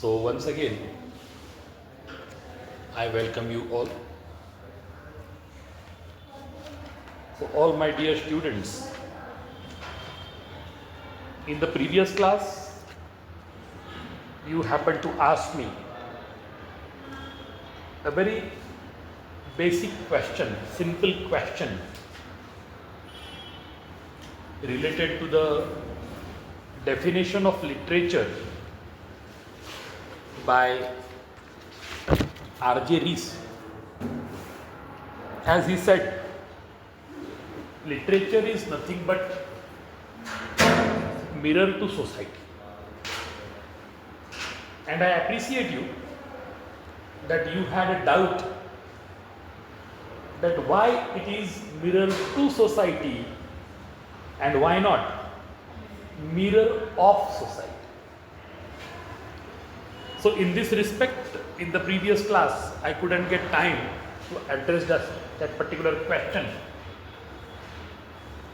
So once again, I welcome you all. So all my dear students, in the previous class, you happened to ask me a very basic question, simple question related to the definition of literature by R.J. Rees. As he said, literature is nothing but mirror to society. And I appreciate you that you had a doubt that why it is mirror to society and why not mirror of society. So in this respect, in the previous class, I couldn't get time to address that particular question.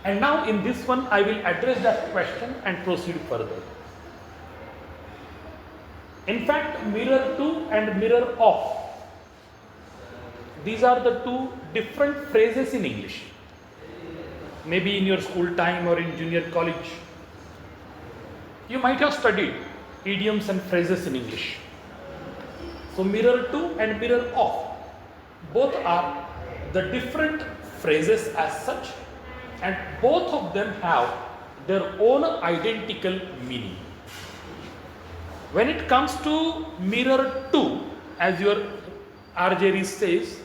And now in this one, I will address that question and proceed further. In fact, mirror to and mirror of, these are the two different phrases in English. Maybe in your school time or in junior college, you might have studied idioms and phrases in English. So mirror to and mirror of, both are the different phrases as such, and both of them have their own identical meaning. When it comes to mirror to, as your R.J. Rees says,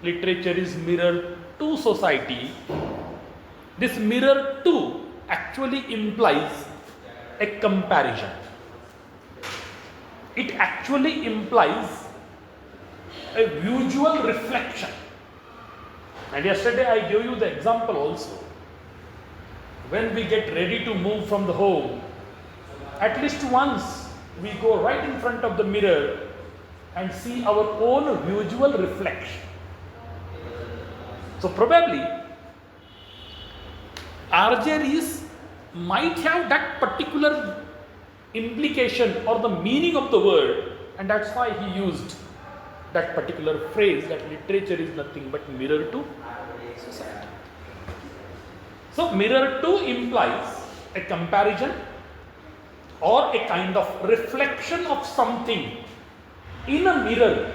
literature is mirror to society. This mirror to actually implies a comparison. It actually implies a visual reflection. And yesterday I gave you the example also. When we get ready to move from the home, at least once we go right in front of the mirror and see our own visual reflection. So probably R.J. Rees might have that particular implication or the meaning of the word, and that's why he used that particular phrase that literature is nothing but mirror to society. So mirror to implies a comparison or a kind of reflection of something in a mirror,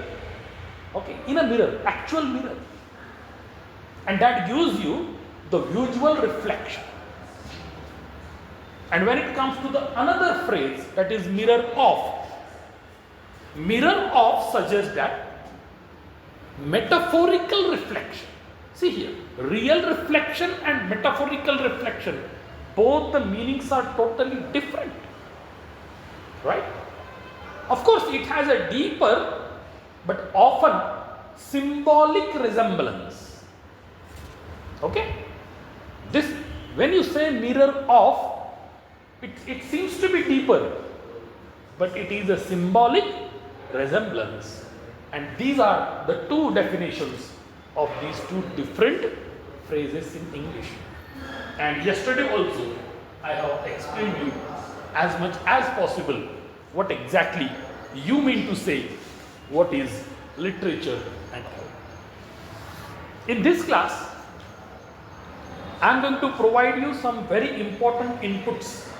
okay, in a mirror, actual mirror, and that gives you the visual reflection. And when it comes to the another phrase, that is mirror of suggests that metaphorical reflection. See here, real reflection and metaphorical reflection, both the meanings are totally different, right? Of course, it has a deeper but often symbolic resemblance. Okay? This, when you say mirror of, it seems to be deeper, but it is a symbolic resemblance. And these are the two definitions of these two different phrases in English. And yesterday also, I have explained you as much as possible what exactly you mean to say, what is literature and all. In this class, I am going to provide you some very important inputs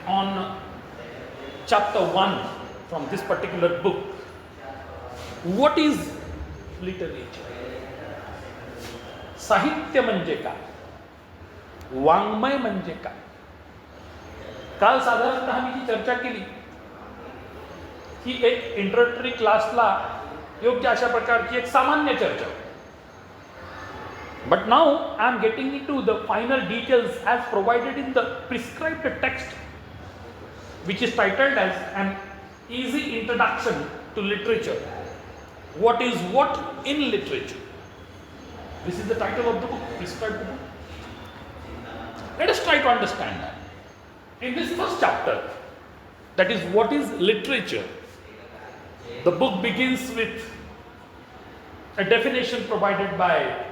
on chapter 1 from this particular book. What is literature? साहित्य म्हणजे काय? वाङ्मय म्हणजे काय? काल साधारणतः मी ही चर्चा केली की एक इंट्रोडक्टरी क्लासला योग्य अशा प्रकारची एक सामान्य चर्चा. But now I am getting into the final details as provided in the prescribed text, which is titled as an easy introduction to literature. What is what in literature? This is the title of the book, prescribed book. Let us try to understand that. In this first chapter, that is what is literature, the book begins with a definition provided by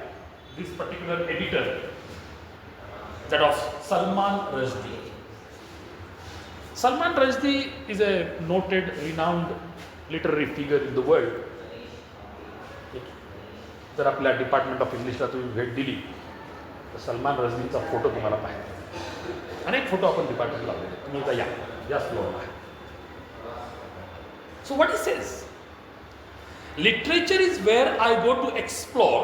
this particular editor, that of Salman Rushdie. Salman Rushdie is a noted, renowned literary figure in the world. जर आपल्या department of इंग्लिशला तुम्ही भेट दिली तर Salman रश्दीचा photo तुम्हाला पाहिजे. अनेक photo आपण डिपार्टमेंटला लावले, तुम्ही एकदा या फ्लोअरला. So what is says, literature is where I go to explore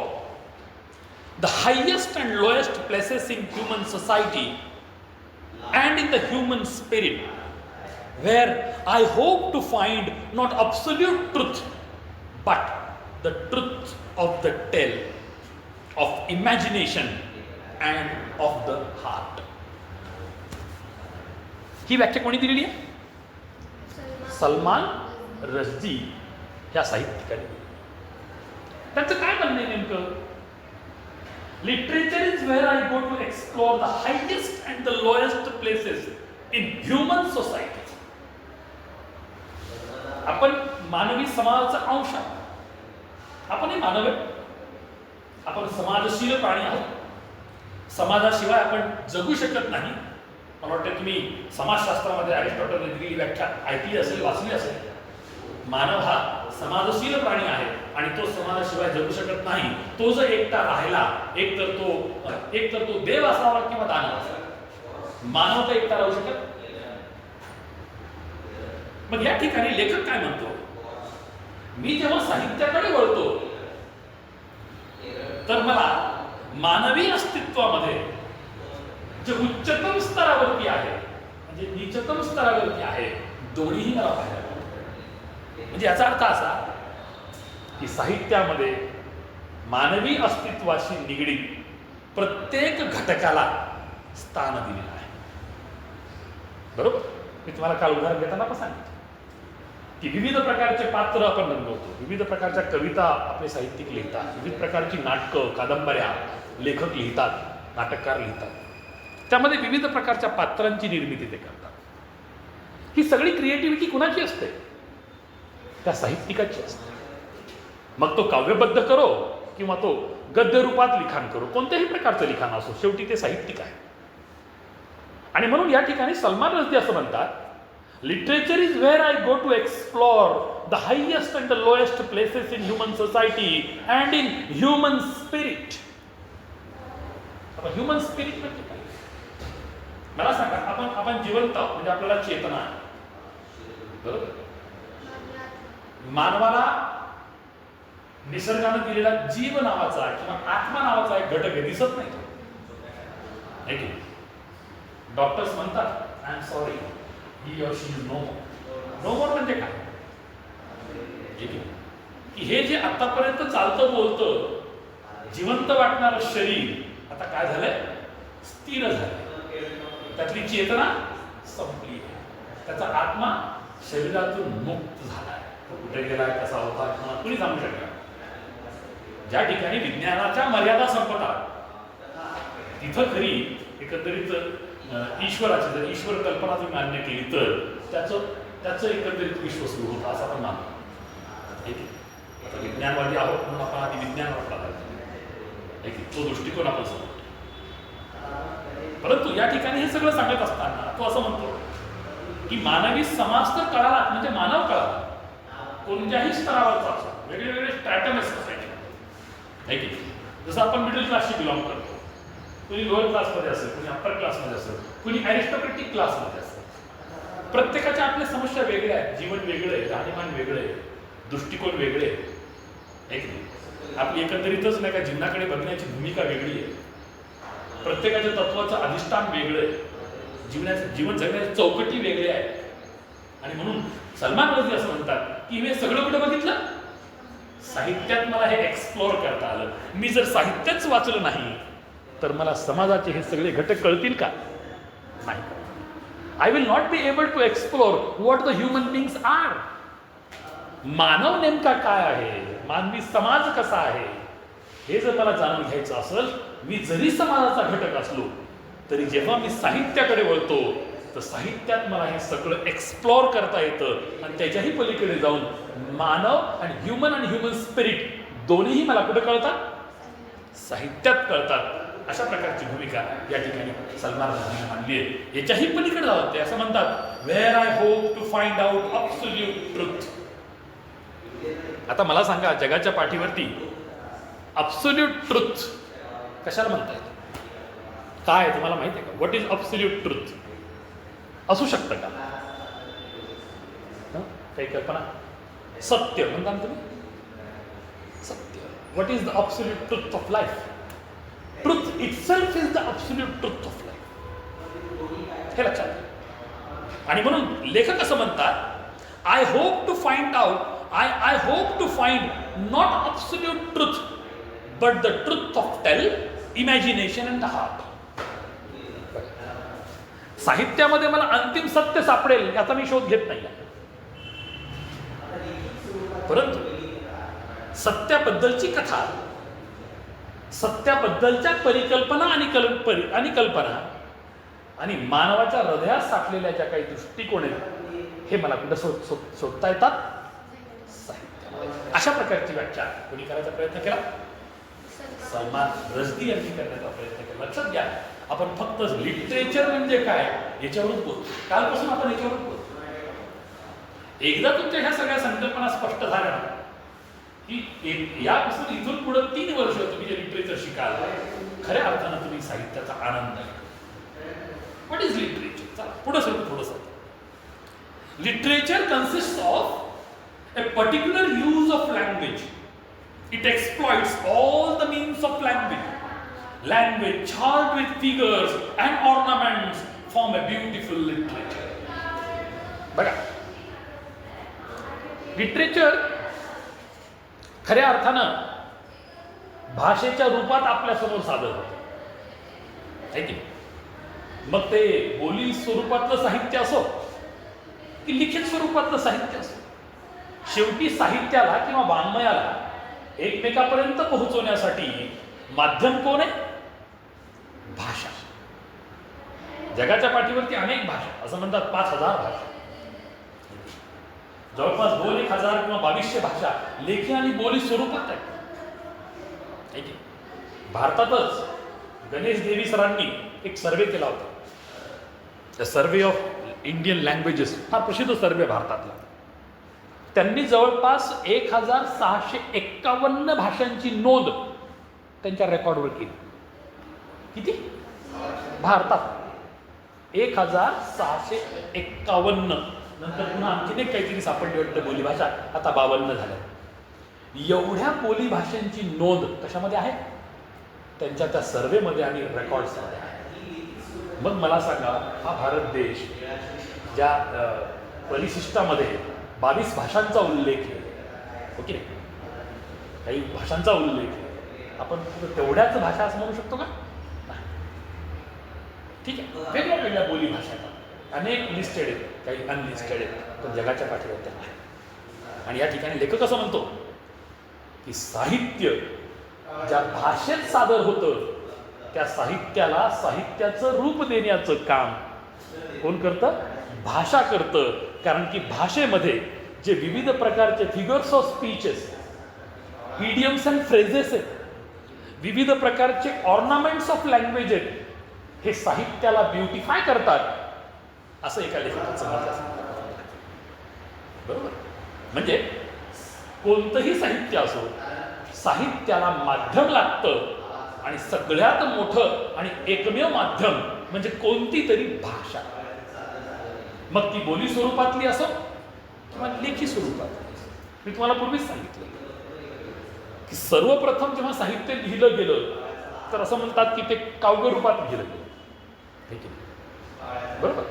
the highest and lowest places in human society and in the human spirit, where I hope to find not absolute truth but the truth of the tale, of imagination and of the heart. ही व्याख्या कोणी दिलेली आहे? सलमान रश्दी ह्या साहित्यिकाने. त्यांचं काय म्हणणं आहे नेमकं? Literature is where I go to explore the highest and the lowest places in human society. आपण मानवी समाजाचा अंश आहोत. आपणही मानव आहे. आपण समाजशील प्राणी आहोत. समाजाशिवाय आपण जगू शकत नाही. मला वाटतं तुम्ही समाजशास्त्रामध्ये अरिस्टॉटलने दिलेली व्याख्या ऐकली असेल, वाचली असेल. मानव हा समाजशील प्राणी आहे आणि तो समाजाशिवाय जगू शकत नाही. तो जर एकटा राहिला, एक तर तो देव असावा किंवा दानव असावा. मानव तर एकटा राहू शकत. मग या ठिकाणी लेखक काय म्हणतो, मी जेव्हा साहित्याकडे वळतो तर मला मानवी अस्तित्वामध्ये जे उच्चतम स्तरावरती आहे म्हणजे नीचतम स्तरावरती आहे, दोन्हीही मला पाहायला. म्हणजे याचा अर्थ असा की साहित्यामध्ये मानवी अस्तित्वाशी निगडीत प्रत्येक घटकाला स्थान दिलेलं आहे. बरोबर? मी तुम्हाला काल उदाहरण देताना पण सांगितलं की विविध प्रकारचे पात्र आपण रंगवतो, विविध प्रकारच्या कविता आपले साहित्यिक लिहितात, विविध प्रकारची नाटकं, कादंबऱ्या लेखक लिहितात, नाटककार लिहितात. त्यामध्ये विविध प्रकारच्या पात्रांची निर्मिती ते करतात. ही सगळी क्रिएटिव्हिटी कुणाची असते? त्या साहित्यिकाची असते. मग तो काव्यबद्ध करो किंवा तो गद्य रूपात लिखाण करो, कोणत्याही प्रकारचं लिखाण असो, शेवटी ते साहित्यिक आहे. आणि म्हणून या ठिकाणी सलमान रश्दी असं म्हणतात, literature is where I go to explore the highest and the lowest places in human society and in human spirit. Human spirit म्हणजे काय? मला सांगा, आपण जिवंत आहोत म्हणजे आपल्याला चेतना आहे. बरोबर? मानवाला निसर्गाने दिलेला जीव नावाचा किंवा आत्मा नावाचा एक घटक आहे, दिसत नाही की. डॉक्टर्स म्हणतात आय एम सॉरी, ही और शी इज नो मोर. नो मोर म्हणजे काय? की हे जे आतापर्यंत चालतं बोलतं जिवंत वाटणारं शरीर आता काय झालंय? स्थिर झालंय. त्यातली चेतना संपली, त्याचा आत्मा शरीरातून मुक्त झालाय. कुठे गेलाय, कसा होता, कुणी सांगू शकता. ज्या ठिकाणी विज्ञानाच्या मर्यादा संपतात तिथं खरी एकंदरीत ईश्वराची, जर ईश्वर कल्पना तुम्ही मान्य केली तर त्याचं एकंदरीत विश्व सुरू होतं असं आपण मानतो. आता विज्ञानवादी आहोत म्हणून आपण आधी विज्ञानावर प्राधान्य, तो दृष्टिकोन आपण समजतो. परंतु या ठिकाणी हे सगळं सांगत असताना तो असं म्हणतो की मानवी समाज तर कळाला, म्हणजे मानव कळाला कोणत्याही स्तरावरचा असो, वेगवेगळे स्ट्रॅटम आहे सोसायटी. जसं आपण मिडल क्लासशी बिलॉंग करतो, कुणी लोअर क्लासमध्ये असेल, कुणी अप्पर क्लासमध्ये असेल, कुणी अरिस्टोक्रेटिक क्लासमध्ये असेल. प्रत्येकाच्या आपल्या समस्या वेगळ्या आहेत, जीवन वेगळं आहे, राहणीमान वेगळं आहे, दृष्टिकोन वेगळे आहे. आपली एकंदरीतच नाही का जीवनाकडे बघण्याची भूमिका वेगळी आहे. प्रत्येकाच्या तत्वाचं अधिष्ठान वेगळं आहे, जीवन जगण्याची चौकटी वेगळी आहे. आणि म्हणून सलमान रश्दी असं म्हणतात की हे सगळं कुठे बघितलं? साहित्यात मला हे एक्सप्लोर करता आलं. मी जर साहित्यच वाचलं नाही तर मला समाजाचे हे सगळे घटक कळतील का? नाही. I will not be able to explore what the human beings are. मानव नेमका काय आहे, मानवी समाज कसा आहे, हे जर मला जाणून घ्यायचं असेल, मी जरी समाजाचा घटक असलो तरी जेव्हा मी साहित्याकडे वळतो तर साहित्यात मला हे सगळं एक्सप्लोर करता येतं. आणि त्याच्याही पलीकडे जाऊन मानव आणि ह्युमन स्पिरिट दोन्हीही मला कुठे कळतात? साहित्यात कळतात. अशा प्रकारची भूमिका या ठिकाणी सलमान रश्दीने मांडली आहे. याच्याही पलीकडे जावं ते असं म्हणतात, where I hope to find out absolute truth. आता मला सांगा, जगाच्या पाठीवरती अब्सोल्यूट ट्रुथ कशाला म्हणता येतं? काय तुम्हाला माहिती आहे का? What is absolute truth? असू शकतं का? काही कल्पना? सत्य म्हणता ना तुम्ही? सत्य. What is the absolute truth of life? Truth itself is the absolute truth of life. हे लक्षात घ्या. आणि म्हणून लेखक असं म्हणतात, I hope to find out, I hope to find not absolute truth, but the truth of tell, imagination and the heart. साहित्यामध्ये मला अंतिम सत्य सापडेल याचा मी शोध घेत नाही, परंतु सत्याबद्दलची कथा, सत्याबद्दलच्या परिकल्पना आणि कल्पना आणि मानवाच्या हृदयात साठलेल्या ज्या काही दृष्टिकोन आहेत हे मला कुठं शोधता येतात? अशा प्रकारची व्याख्या कोणी करायचा प्रयत्न केला? सलमान रश्दी यांनी करण्याचा प्रयत्न केला. लक्षात घ्या, आपण फक्त लिटरेचर म्हणजे काय याच्यावरच बोलतो. कालपासून आपण याच्यावरच बोलतो. एकदा तुमच्या ह्या सगळ्या संकल्पना स्पष्ट झाल्या ना की यापासून इथून पुढे 3 वर्ष तुम्ही जे लिटरेचर शिकाल, खऱ्या अर्थानं तुम्ही साहित्याचा आनंद आहे. What is literature? चला पुढे सर थोडंसं. Literature consist of a particular use of language. It exploits all the means of language. Language charged with figures and ornaments form a beautiful literature. बघा, लिटरेचर खऱ्या अर्थानं भाषेच्या रूपात आपल्या समोर सादर होतं, आहे की? मग ते बोली स्वरूपातलं साहित्य असो की लिखित स्वरूपातलं साहित्य असो, शेवटी साहित्याला किंवा वाङ्मयाला एकमेकापर्यंत पोहोचवण्यासाठी माध्यम कोण आहे? भाषा. जगाच्या पाठीवरती अनेक भाषा, असं म्हणतात 5000 भाषा, जवळपास 2000 किंवा 2200 भाषा लेखी आणि बोली स्वरूपात आहेत. भारतातच गणेश देवी सरांनी एक सर्वे केला होता, the survey of Indian languages, हा प्रसिद्ध सर्वे भारतातला. त्यांनी जवळपास 1651 भाषांची नोंद त्यांच्या रेकॉर्डवर केली. किती? भारतात 1651. नंतर पुन्हा आणखीन एक काहीतरी सापडली वाटतं बोलीभाषा, आता 52 झाल्या. एवढ्या बोली भाषांची नोंद कशामध्ये आहे? त्यांच्या त्या सर्वेमध्ये आणि रेकॉर्ड्समध्ये आहे. मग मला सांगा, हा भारत देश ज्या परिशिष्टामध्ये 22 भाषांचा उल्लेख आहे, ओके, काही भाषांचा उल्लेख आहे, आपण तेवढ्याच भाषा असं म्हणू शकतो का? ठीक आहे, वेगळ्या वेगळ्या बोली भाषा अनेक लिस्टेड आहेत, काही अनलिस्टेड आहेत, पण जगाच्या पाठीवर आहे. आणि या ठिकाणी लेखक असं म्हणतो की साहित्य ज्या भाषेत सादर होतं त्या साहित्याला साहित्याचं रूप देण्याचं काम कोण करतं? भाषा करतं. कारण की भाषेमध्ये जे विविध प्रकारचे figures of speeches, idioms and phrases आहेत, विविध प्रकारचे ऑर्नामेंट्स ऑफ लँग्वेज आहेत, हे साहित्याला ब्युटिफाय करतात, असं एका लेखकाचं मत आहे. बरोबर? म्हणजे कोणतंही साहित्य असो, साहित्याला माध्यम लागतं आणि सगळ्यात मोठं आणि एकमेव माध्यम म्हणजे कोणती तरी भाषा, मग ती बोली स्वरूपातली असो किंवा लेखी स्वरूपातली. मी तुम्हाला पूर्वीच सांगितलं की सर्वप्रथम जेव्हा साहित्य लिहिलं गेलं तर असं म्हणतात की ते काव्य रूपात लिहिलं गेलं, ठीक आहे, बरोबर?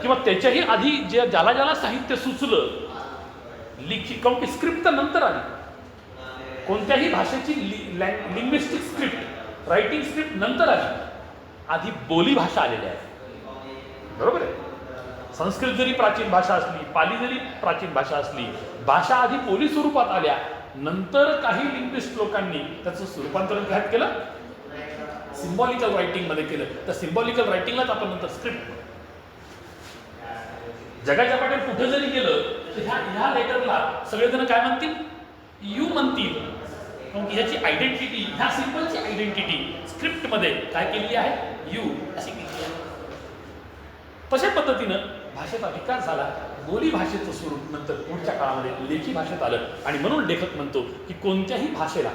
किंवा त्याच्याही आधी ज्याला ज्याला साहित्य सुचलं लिखी, काउंटी स्क्रिप्ट तर नंतर आली. कोणत्याही भाषेची लिंग्विस्टिक स्क्रिप्ट, रायटिंग स्क्रिप्ट नंतर आली, आधी बोली भाषा आलेल्या आहे, बरोबर आहे? संस्कृत जरी प्राचीन भाषा असली, पाली जरी प्राचीन भाषा असली, भाषा आधी बोली स्वरूपात आल्या, नंतर काही लिंग्विस्ट लोकांनी त्याचं रूपांतरण काय केलं? सिम्बॉलिकल रायटिंगमध्ये केलं. तर सिम्बॉलिकल रायटिंगलाच आपण नंतर स्क्रिप्ट. जगाच्या पाठीवर कुठे जरी गेलं तर ह्या लेटरला सगळेजण काय म्हणतील? यू म्हणतील. कारण की ह्याची आयडेंटिटी, ह्या सिम्बलची आयडेंटिटी स्क्रिप्टमध्ये काय केलेली आहे, यू अशी केलेली आहे. तशा पद्धतीनं भाषेचा विकास झाला. बोली भाषेचं स्वरूप नंतर पुढच्या काळामध्ये लेखी भाषेत आलं आणि म्हणून लेखक म्हणतो की कोणत्याही भाषेला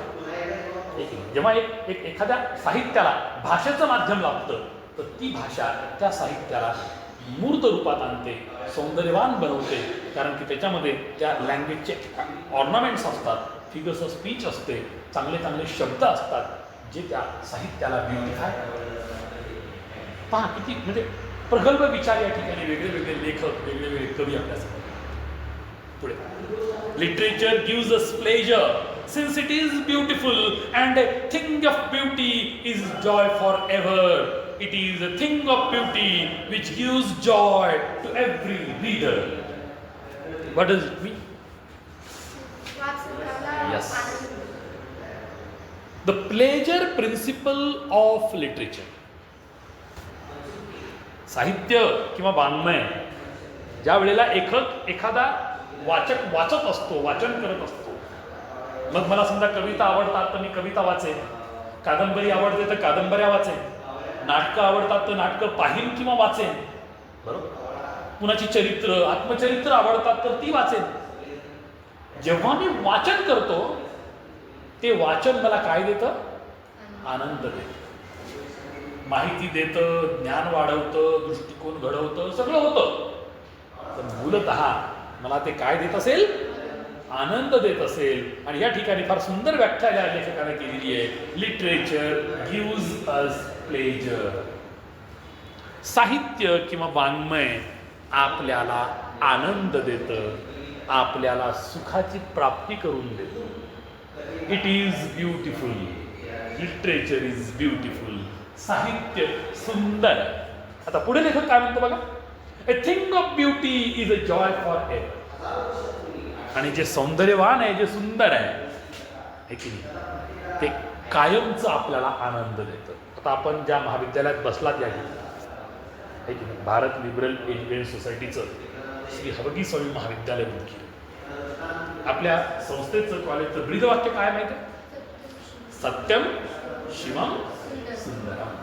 जेव्हा एखाद्या साहित्याला भाषेचं माध्यम लागतं तर ती भाषा त्या साहित्याला मूर्त रूपात आणते, सौंदर्यवान बनवते. कारण की त्याच्यामध्ये त्या लँग्वेजचे ऑर्नामेंट्स असतात, फिगर्स ऑफ स्पीच असते, चांगले चांगले शब्द असतात जे त्या साहित्याला ब्युटिफाय. पहा किती म्हणजे प्रगल्भ विचार या ठिकाणी वेगळे वेगळे लेखक, वेगळे वेगळे कवी आपल्यासमोर. पुढे literature gives us pleasure since it is beautiful and a thing of beauty is joy for ever. It is a thing of beauty which gives joy to every reader. What does it mean? Yes. The pleasure principle of literature. साहित्य किंवा वाङ्मय ज्या वेळेला एखादा वाचक वाचत असतो, वाचन करत असतो, मग मला समजा कविता आवडतात तर मी कविता वाचेन, कादंबरी आवडते तर कादंबऱ्या वाचेन, नाटकं आवडतात तर नाटकं पाहीन किंवा वाचेन, बरोबर. कुणाची चरित्र, आत्मचरित्र आवडतात तर ती वाचेन. जेव्हा मी वाचन करतो ते वाचन मला काय देतं? आनंद देतं, माहिती देतं, ज्ञान वाढवतं, दृष्टिकोन घडवतं, सगळं होतं. तर मूलतः मला ते काय देत असेल? आनंद देत असेल. आणि या ठिकाणी फार सुंदर व्याख्या या लेखकाने केलेली आहे. Literature gives us pleasure. साहित्य किंवा वाङ्मय आपल्याला आनंद देतं, आपल्याला सुखाची प्राप्ती करून देतो. It is beautiful. Literature is beautiful. साहित्य सुंदर. आता पुढे लेखक काय म्हणतो बघा, a thing of beauty is a joy for ever. आणि जे सौंदर्यवान आहे, जे सुंदर आहे की नाही, ते कायमचं आपल्याला आनंद देतं. आता आपण ज्या महाविद्यालयात बसलात या ठिकाणी की नाही, भारत लिबरल एज्युकेशन सोसायटीचं श्री हरगी स्वामी महाविद्यालय मुख्य, आपल्या संस्थेचं कॉलेजचं ब्रीदवाक्य काय माहिती आहे? सत्यम शिवम सुंदरम.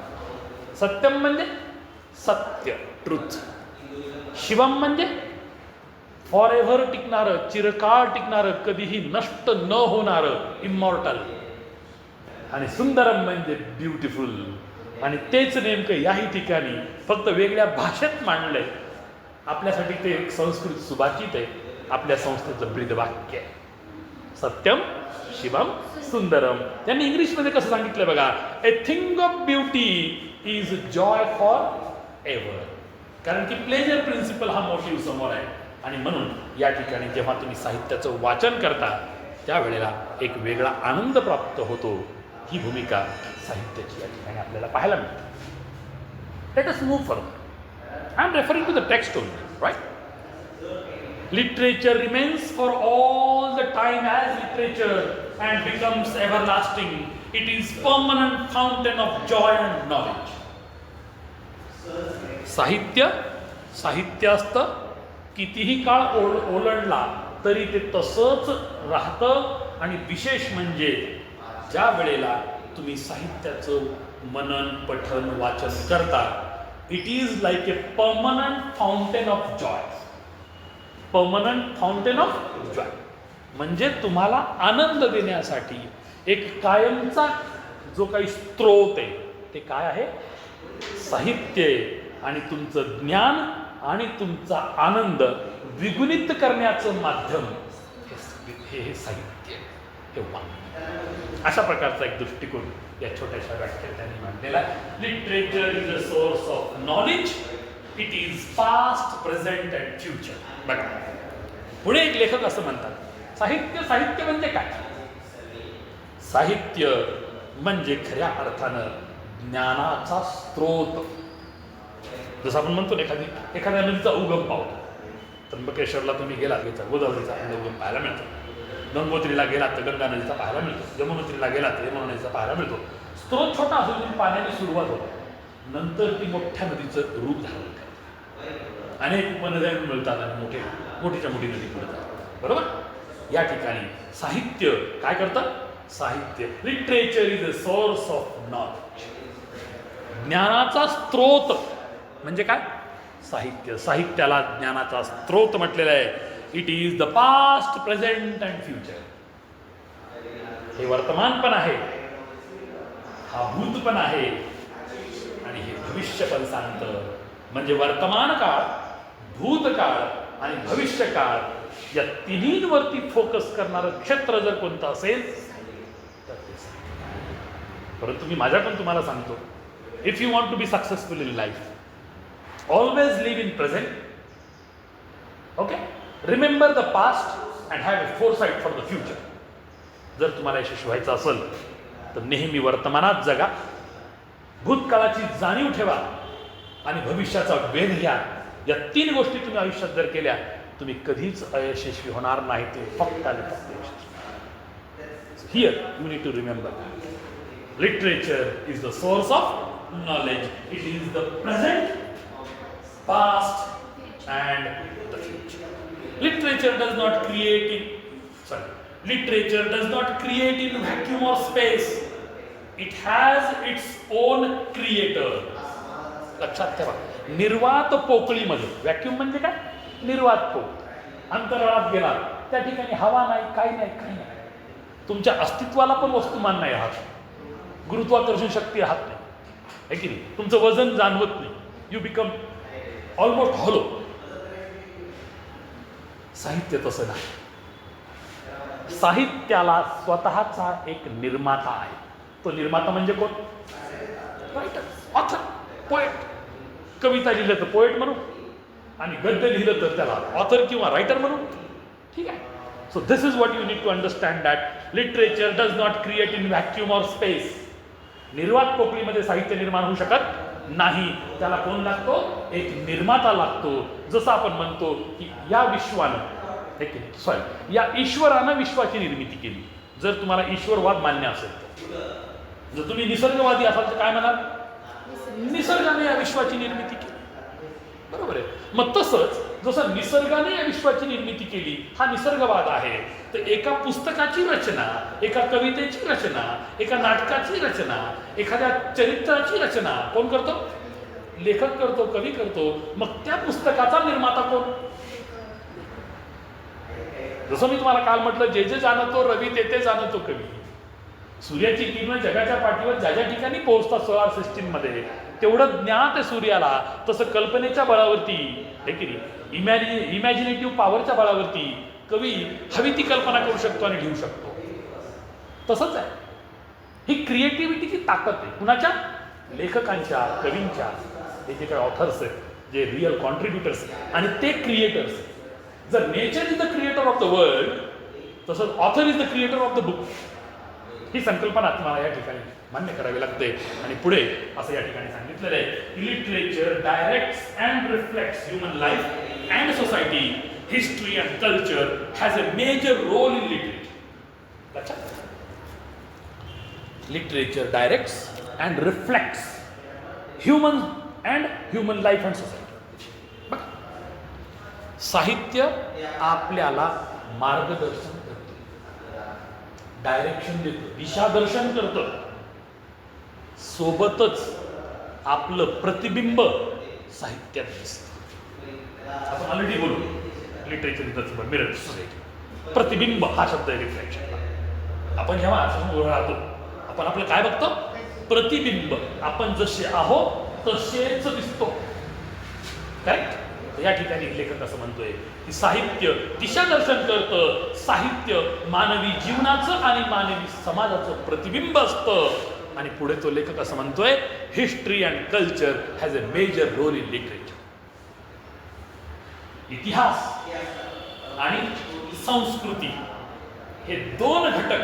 सत्यम म्हणजे सत्य, ट्रुथ. शिवम म्हणजे फॉर एव्हर टिकणारं, चिरकाळ टिकणारं, कधीही नष्ट न होणारं, इमॉर्टल. आणि सुंदरम म्हणजे ब्युटिफुल. आणि तेच नेमकं याही ठिकाणी फक्त वेगळ्या भाषेत मांडलंय. आपल्यासाठी ते एक संस्कृत सुभाषित आहे, आपल्या संस्थेचं ब्रीदवाक्य आहे. सत्यम शिवम सुंदरम. त्यांनी इंग्लिशमध्ये कसं सांगितलं बघा, a thing of beauty is joy for ever. कारण की प्लेजर प्रिन्सिपल हा मोटिव्ह समोर आहे. आणि म्हणून या ठिकाणी जेव्हा तुम्ही साहित्याचं वाचन करता त्यावेळेला एक वेगळा आनंद प्राप्त होतो. ही भूमिका साहित्याची या ठिकाणी आपल्याला पाहायला मिळते. Let us move forward. I am referring to the text only, right? Literature remains for all the time as literature and becomes everlasting. It is permanent fountain of joy and knowledge. साहित्य असतं, कितीही काळ ओलांडला तरी ते तसंच राहतं. आणि विशेष म्हणजे ज्या वेळेला तुम्ही साहित्याचं मनन, पठन, वाचन करता, it is like A permanent fountain of Joy. Permanent fountain of Joy म्हणजे तुम्हाला आनंद देण्यासाठी एक कायमचा जो काही स्त्रोत आहे ते काय आहे? साहित्य आहे. आणि तुमचं ज्ञान आणि तुमचा आनंद द्विगुणित करण्याचं माध्यम हे साहित्य, हे वाङ्मय. अशा प्रकारचा एक दृष्टिकोन या छोट्याशा व्याख्यात त्यांनी मांडलेला आहे. Literature is a source of knowledge. It is past, present and future. बघा पुढे एक लेखक असं म्हणतात, साहित्य म्हणजे काय? साहित्य म्हणजे खऱ्या अर्थानं ज्ञानाचा स्रोत. जसं आपण म्हणतो ना, एखाद्या नदीचा उगम पावतो. त्र्यंबकेश्वरला तुम्ही गेलात, गोदावरीचा उगम पाहायला मिळतो. गंगोत्रीला गेलात तर गंगा नदीचा पाहायला मिळतो. यमुनोत्रीला गेलात तर यमुना नदीचा पाहायला मिळतो. स्रोत छोटा असून तरी पाण्याची सुरुवात होते, नंतर ती मोठ्या नदीचं रूप धारण करते. अनेक उपनद्या मिळतात आणि मोठीच्या मोठी नदी मिळतात, बरोबर. या ठिकाणी साहित्य काय करतं? साहित्य. Literature is a source of knowledge. ज्ञानाचा स्त्रोत म्हणजे काय? साहित्य. साहित्याला ज्ञानाचा स्त्रोत म्हटलेला आहे. It is the past, present and future. हे वर्तमान पण आहे, हा भूत पण आहे आणि हे भविष्य पण सांगतं. म्हणजे वर्तमान काळ, भूतकाळ आणि भविष्य काळ या तिन्हींवरती फोकस करणारं क्षेत्र जर कोणतं असेल तर ते साहित्य. परंतु मी माझ्याकडून तुम्हाला सांगतो, if you want to be successful in life, always live in present. Okay, remember the past and have a foresight for the future. जर तुम्हाला यशस्वी व्हायचं असेल तर नेहमी वर्तमानात जगा, भूतकाळाची जाणीव ठेवा आणि भविष्याचा वेध घ्या. या 3 गोष्टी तुम्ही आयुष्यात जर केल्या, तुम्ही कधीच अयशस्वी होणार नाही. ते फक्त आणि फक्त यशस्वी. Here you need to remember, literature is the source of knowledge. It is the present, past and the future. Literature does not create in Literature does not create in vacuum or space. It has its own creator. लक्षात ठेवा, निर्वात पोकळीमध्ये, vacuum म्हणजे काय? निर्वात पोकळी. अंतराळात गेला त्या ठिकाणी हवा नाही, काही नाही, काही नाही. तुमच्या अस्तित्वाला पण वस्तुमान नाही राहत, गुरुत्वाकर्षण शक्ती राहत नाही, है की नाही? तुमचं वजन जाणवत नाही. You become almost hollow. साहित्य तसं नाही. साहित्याला स्वतःचा एक निर्माता आहे. तो निर्माता म्हणजे कोण? Writer, author, poet. कविता लिहिलं तर पोएट म्हणू आणि गद्य लिहिलं तर त्याला ऑथर किंवा रायटर म्हणू. ठीक आहे. So this is what you need to understand, that literature does not create in vacuum or space. निर्वात पोकळीमध्ये साहित्य निर्माण होऊ शकत नाही. त्याला कोण लागतो? एक निर्माता लागतो. जसं आपण म्हणतो की या विश्वानं, या ईश्वरानं विश्वाची निर्मिती केली. जर तुम्हाला ईश्वरवाद मान्य असेल तर, जर तुम्ही निसर्गवादी असाल तर काय म्हणाल? निसर्गाने या विश्वाची निर्मिती केली. बरोबर आहे. मग तसंच जसं निसर्गाने या विश्वाची निर्मिती केली हा निसर्गवाद आहे, तर एका पुस्तकाची रचना, एका कवितेची रचना, एका नाटकाची रचना, एखाद्या चरित्राची रचना कोण करतो? लेखक करतो, कवी करतो. मग त्या पुस्तकाचा निर्माता कोण? जसं मी तुम्हाला काल म्हटलं, जे जे जाणतो रवी ते ते जाणतो कवी. सूर्याची किरण जगाच्या पाठीवर ज्या ज्या ठिकाणी पोहोचतात सोलार सिस्टीममध्ये, तेवढं ज्ञात आहे सूर्याला. तसं कल्पनेच्या बळावरती, हे की नाही, इमॅजिनेटिव्ह पॉवरच्या बळावरती कवी हवी ती कल्पना करू शकतो आणि लिहू शकतो. तसंच आहे. ही क्रिएटिव्हिटीची ताकद आहे. कुणाच्या? लेखकांच्या, कवींच्या. हे जे काही ऑथर्स आहेत, जे रिअल कॉन्ट्रीब्युटर्स आणि ते क्रिएटर्स. जर nature is the creator of the world, तसंच author is the creator of the book. ही संकल्पना तुम्हाला या ठिकाणी मान्य करावी लागते. आणि पुढे असं या ठिकाणी सांगितलेलं आहे, literature directs and reflects human life and society. History and culture has a major role in literature. लक्षात? Literature directs and reflects human life and society. साहित्य आपल्याला मार्गदर्शन करतं, डायरेक्शन देतं, दिशादर्शन करतं. सोबतच आपलं प्रतिबिंब साहित्यात दिसतं. आपण ऑलरेडी बोलू, literature is the mirror society. प्रतिबिंब हा शब्द आहे रिफ्लेक्शन. आपण जेव्हा समोर राहतो, आपण आपलं काय बघतो? प्रतिबिंब. आपण जसे आहोत तसेच दिसतो. करेक्ट? या ठिकाणी लेखक असं म्हणतोय की साहित्य दिशादर्शन करतं. साहित्य मानवी जीवनाचं आणि मानवी समाजाचं प्रतिबिंब असतं. आणि पुढे तो लेखक असं म्हणतोय, history and culture has a major role in literature. इतिहास आणि संस्कृती हे 2 घटक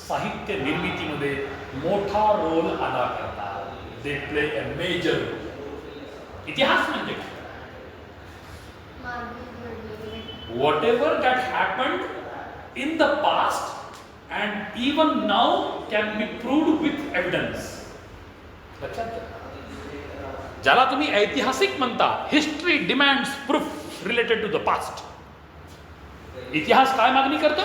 साहित्य निर्मितीमध्ये मोठा रोल अदा करतात. They play a major role. इतिहास म्हणजे काय? Whatever that happened in the past and even now can be proved with evidence. लक्षात घ्या. ज्याला तुम्ही ऐतिहासिक म्हणता, history demands proof related to the past. इतिहास काय मागणी करतो?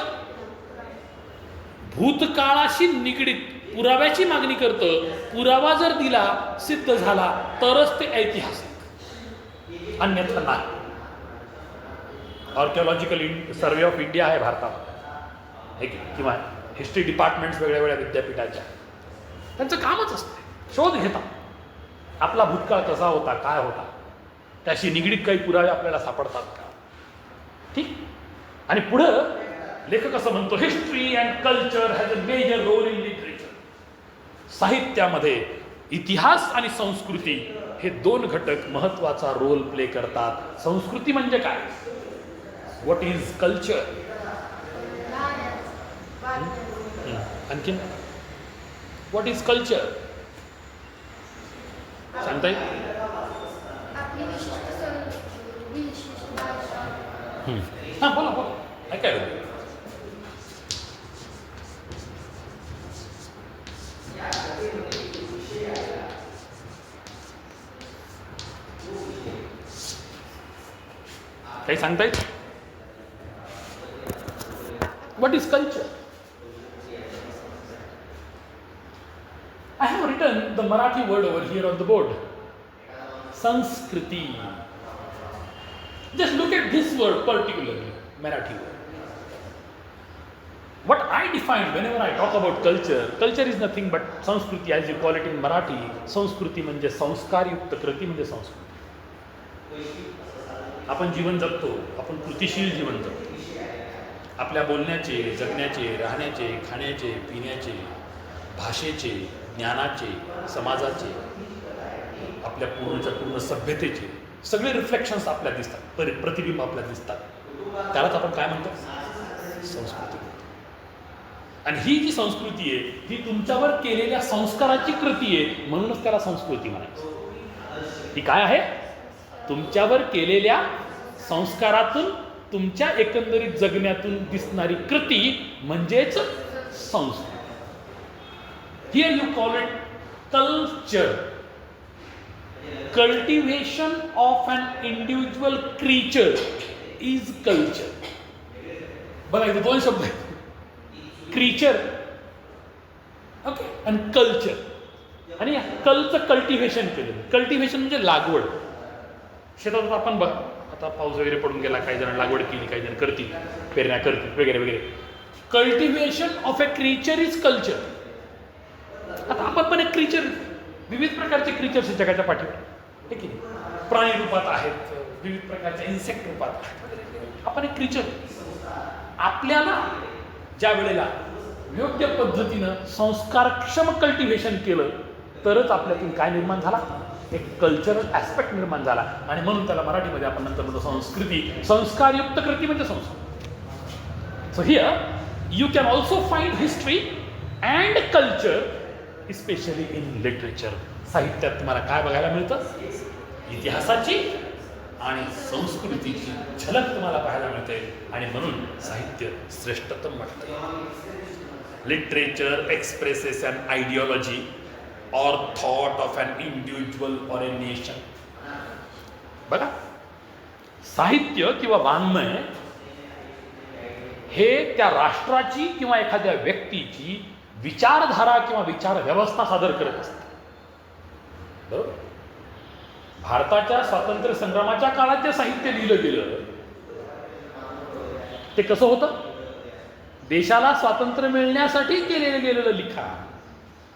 भूतकाळाशी निगडीत पुराव्याची मागणी करतं. पुरावा जर दिला, सिद्ध झाला तरच ते ऐतिहासिक, अन्यथा नाही. आर्किओलॉजिकल सर्वे ऑफ इंडिया आहे भारतात, हे किंवा हिस्ट्री डिपार्टमेंट्स वेगळ्या वेगळ्या विद्यापीठाच्या, त्यांचं कामच असतं शोध घेता आपला भूतकाळ कसा होता, काय होता, त्याशी निगडीत काही पुरावे आपल्याला सापडतात का. ठीक. आणि पुढं लेखक असं म्हणतो, history and culture has a major role in literature. साहित्यामध्ये इतिहास आणि संस्कृती हे दोन घटक महत्वाचा रोल प्ले करतात. संस्कृती म्हणजे काय? What is culture? आणखीन व्हॉट इज कल्चर सांगता येईल? हां बोला बोला, ऐकायला. काही सांगता येईल? What is culture? I have written the Marathi word over here on the board. Sanskriti. Just look at this word particularly, Marathi word. What I define whenever I talk about culture, culture is nothing but Sanskriti as you call it in Marathi. Sanskriti म्हणजे संस्कारयुक्त, कृती म्हणजे संस्कृती. आपण जीवन जगतो, आपण कृतिशील जीवन जगतो. आपल्या बोलण्याचे, जगण्याचे, राहण्याचे, खाण्याचे, पिण्याचे, भाषेचे, ज्ञानाचे, समाजाचे, आपल्या पूर्णच्या पूर्ण सभ्यतेचे सगळे रिफ्लेक्शन्स आपल्याला दिसतात, प्रतिबिंब आपल्याला दिसतात. त्यालाच आपण काय म्हणतो? संस्कृती. आणि ही जी संस्कृती आहे ही तुमच्यावर केलेल्या संस्काराची कृती आहे, म्हणूनच त्याला संस्कृती म्हणायचं. ही काय आहे? तुमच्यावर केलेल्या संस्कारातून, तुमच्या एकंदरीत जगण्यातून दिसणारी कृती म्हणजेच संस्कृती. Here you call it culture. Cultivation of an individual creature is culture. बघा इथे दोन शब्द आहेत, क्रिएचर ओके आणि कल्चर. आणि कलचं कल्टिव्हेशन केलं. कल्टिव्हेशन म्हणजे लागवड. शेतात आपण बघा, आता पाऊस वगैरे पडून गेला, काही जण लागवड केली, काही जण करतील, पेरण्या करतील वगैरे वगैरे. Cultivation of a creature is culture. आता आपण पण एक क्रिएचर, विविध प्रकारचे क्रिएचर्स जगाच्या पाठीवर, हे की नाही, प्राणी रूपात आहेत, विविध प्रकारच्या इन्सेक्ट रूपात आहेत, आपण एक क्रिएचर. आपल्याला ज्या वेळेला योग्य पद्धतीनं संस्कारक्षम कल्टिव्हेशन केलं तरच आपल्यातून काय निर्माण झाला? एक कल्चरल ॲस्पेक्ट निर्माण झाला. आणि म्हणून त्याला मराठीमध्ये आपण नंतर म्हणतो संस्कृती. संस्कारयुक्त कृती म्हणजे संस्कृती. So here you can also find history and culture specially in literature. साहित्यात तुम्हाला काय बघायला मिळतं? इतिहासाची आणि संस्कृतीची झलक तुम्हाला पाहायला मिळते. आणि म्हणून साहित्य श्रेष्ठतम वाटतं. Literature expresses an ideology or thought of an individual or a nation. बघा, साहित्य किंवा वाङ्मय हे त्या राष्ट्राची किंवा एखाद्या व्यक्तीची विचारधारा किंवा विचार व्यवस्था सादर करत असते. बरोबर. भारताच्या स्वातंत्र्य संग्रामाच्या काळात जे साहित्य लिहिलं गेलं ते कसं होतं? देशाला स्वातंत्र्य मिळण्यासाठी केलेलं गेलेलं लिखाण.